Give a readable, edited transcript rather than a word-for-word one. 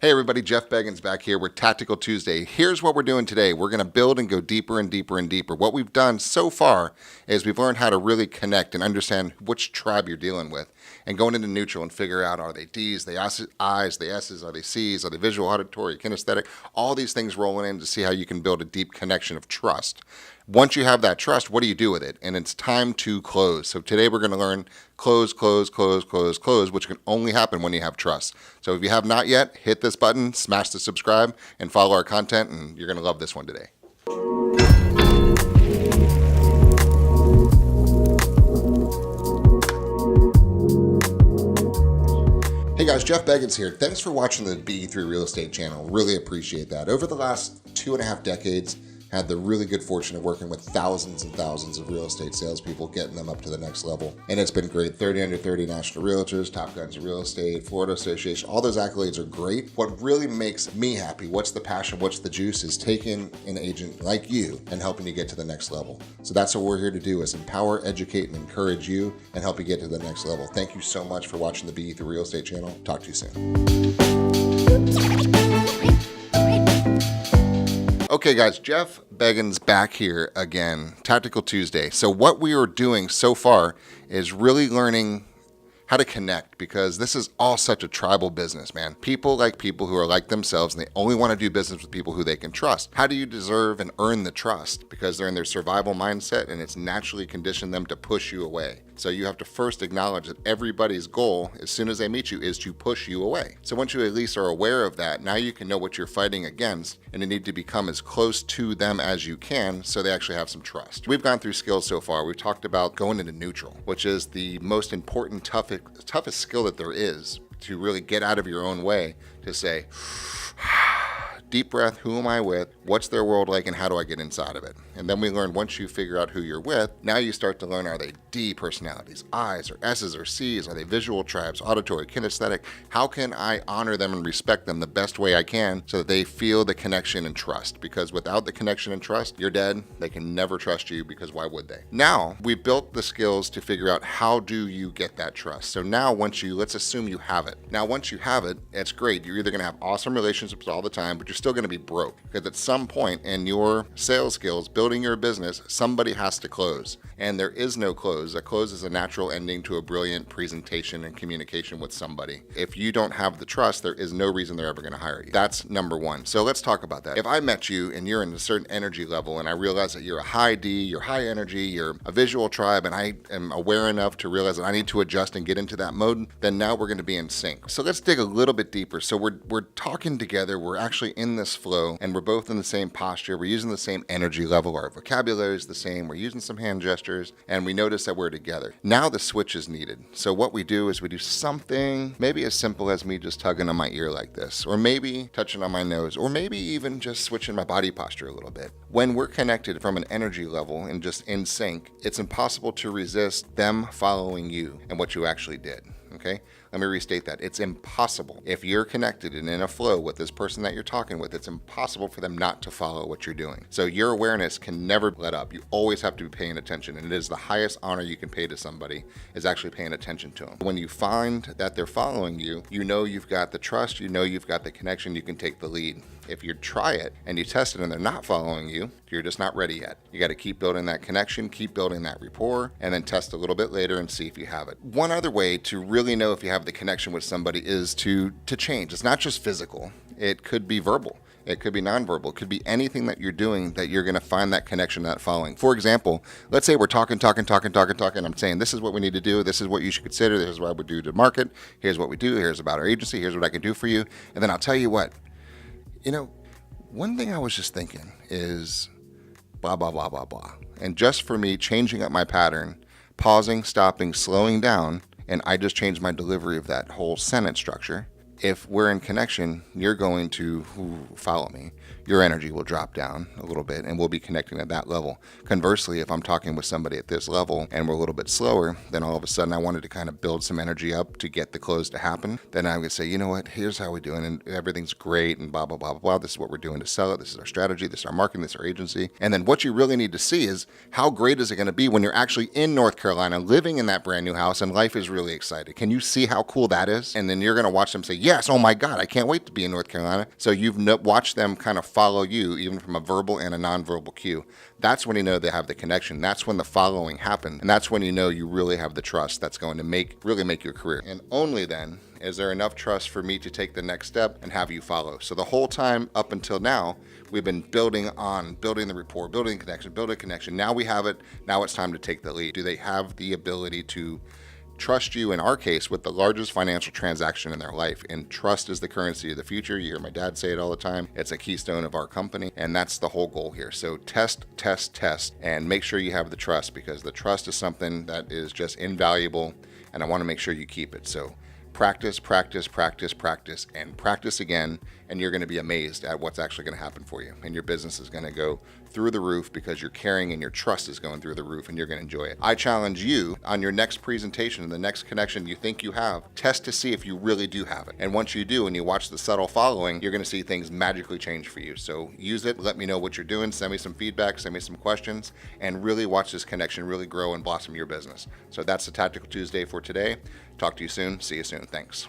Hey everybody, Jeff Beggins back here with Tactical Tuesday. Here's what we're doing today. We're going to build and go deeper and deeper and deeper. What we've done so far is we've learned how to really connect and understand which tribe you're dealing with and going into neutral and figure out, are they D's, they I's, they S's, are they C's, are they visual, auditory, kinesthetic, all these things rolling in to see how you can build a deep connection of trust. Once you have that trust, what do you do with it? And it's time to close. So today we're going to learn close, which can only happen when you have trust. So if you have not yet, hit this button, smash the subscribe, and follow our content, and you're going to love this one today. Hey guys, Jeff Beggins here. Thanks for watching the BE3 Real Estate channel. Really appreciate that. Over the last 2.5 decades, had the really good fortune of working with thousands and thousands of real estate salespeople, getting them up to the next level. And it's been great. 30 under 30 national realtors, top guns in real estate, Florida Association, all those accolades are great. What really makes me happy, what's the passion, what's the juice, is taking an agent like you and helping you get to the next level. So that's what we're here to do, is empower, educate, and encourage you and help you get to the next level. Thank you so much for watching the BE3 Real Estate channel. Talk to you soon. Okay guys, Jeff Beggins back here again, Tactical Tuesday. So what we are doing so far is really learning how to connect, because this is all such a tribal business, man. People like people who are like themselves, and they only want to do business with people who they can trust. How do you deserve and earn the trust? Because they're in their survival mindset, and it's naturally conditioned them to push you away. So you have to first acknowledge that everybody's goal, as soon as they meet you, is to push you away. So once you at least are aware of that, now you can know what you're fighting against, and you need to become as close to them as you can so they actually have some trust. We've gone through skills so far. We've talked about going into neutral, which is the most important, toughest skill that there is, to really get out of your own way, to say, deep breath, who am I with? What's their world like, and how do I get inside of it? And then we learn, once you figure out who you're with, now you start to learn, are they D personalities, I's or S's or C's? Are they visual tribes, auditory, kinesthetic? How can I honor them and respect them the best way I can so that they feel the connection and trust? Because without the connection and trust, you're dead. They can never trust you, because why would they? Now, we've built the skills to figure out, how do you get that trust? So now let's assume you have it. Now, once you have it, it's great. You're either going to have awesome relationships all the time, but you're still going to be broke, because at some point in your sales skills, building your business, somebody has to close, and there is no close. A close is a natural ending to a brilliant presentation and communication with somebody. If you don't have the trust, there is no reason they're ever going to hire you. That's number one. So let's talk about that. If I met you and you're in a certain energy level, and I realize that you're a high D, you're high energy, you're a visual tribe, and I am aware enough to realize that I need to adjust and get into that mode, then now we're going to be in sync. So let's dig a little bit deeper. So we're talking together, we're actually in this flow, and we're both in the same posture, we're using the same energy level, our vocabulary is the same, we're using some hand gestures, and we notice that we're together. Now the switch is needed. So what we do is we do something maybe as simple as me just tugging on my ear like this, or maybe touching on my nose, or maybe even just switching my body posture a little bit. When we're connected from an energy level and just in sync, it's impossible to resist them following you and what you actually did. Okay? Let me restate that. It's impossible. If you're connected and in a flow with this person that you're talking with, it's impossible for them not to follow what you're doing. So your awareness can never let up. You always have to be paying attention, and it is the highest honor you can pay to somebody, is actually paying attention to them. When you find that they're following you, you know you've got the trust, you know you've got the connection, you can take the lead. If you try it and you test it and they're not following you, you're just not ready yet. You got to keep building that connection, keep building that rapport, and then test a little bit later and see if you have it. One other way to really know if you have the connection with somebody is to change. It's not just physical. It could be verbal. It could be nonverbal. It could be anything that you're doing that you're going to find that connection, that following. For example, let's say we're talking. I'm saying, this is what we need to do. This is what you should consider. This is what I would do to market. Here's what we do. Here's about our agency. Here's what I can do for you. And then I'll tell you what, one thing I was just thinking is blah, blah, blah, blah, blah. And just for me, changing up my pattern, pausing, stopping, slowing down, and I just changed my delivery of that whole sentence structure. If we're in connection, you're going to follow me. Your energy will drop down a little bit, and we'll be connecting at that level. Conversely, if I'm talking with somebody at this level and we're a little bit slower, then all of a sudden I wanted to kind of build some energy up to get the close to happen. Then I would say, you know what, here's how we're doing, and everything's great, and blah, blah, blah, blah. This is what we're doing to sell it. This is our strategy. This is our marketing. This is our agency. And then what you really need to see is, how great is it going to be when you're actually in North Carolina, living in that brand new house, and life is really excited. Can you see how cool that is? And then you're going to watch them say, yes, oh my God, I can't wait to be in North Carolina. So you've watched them kind of follow you, even from a verbal and a nonverbal cue. That's when you know they have the connection. That's when the following happened. And that's when you know you really have the trust that's going to really make your career. And only then is there enough trust for me to take the next step and have you follow. So the whole time up until now, we've been building the rapport, building connection. Now we have it. Now it's time to take the lead. Do they have the ability to trust you, in our case, with the largest financial transaction in their life? And trust is the currency of the future. You hear my dad say it all the time. It's a keystone of our company, and that's the whole goal here. So test, and make sure you have the trust, because the trust is something that is just invaluable, and I want to make sure you keep it. So practice, and practice again, and you're going to be amazed at what's actually going to happen for you. And your business is going to go through the roof because you're caring, and your trust is going through the roof, and you're going to enjoy it. I challenge you on your next presentation, the next connection you think you have, test to see if you really do have it. And once you do, and you watch the subtle following, you're going to see things magically change for you. So use it. Let me know what you're doing. Send me some feedback. Send me some questions, and really watch this connection really grow and blossom your business. So that's the Tactical Tuesday for today. Talk to you soon. See you soon. Thanks.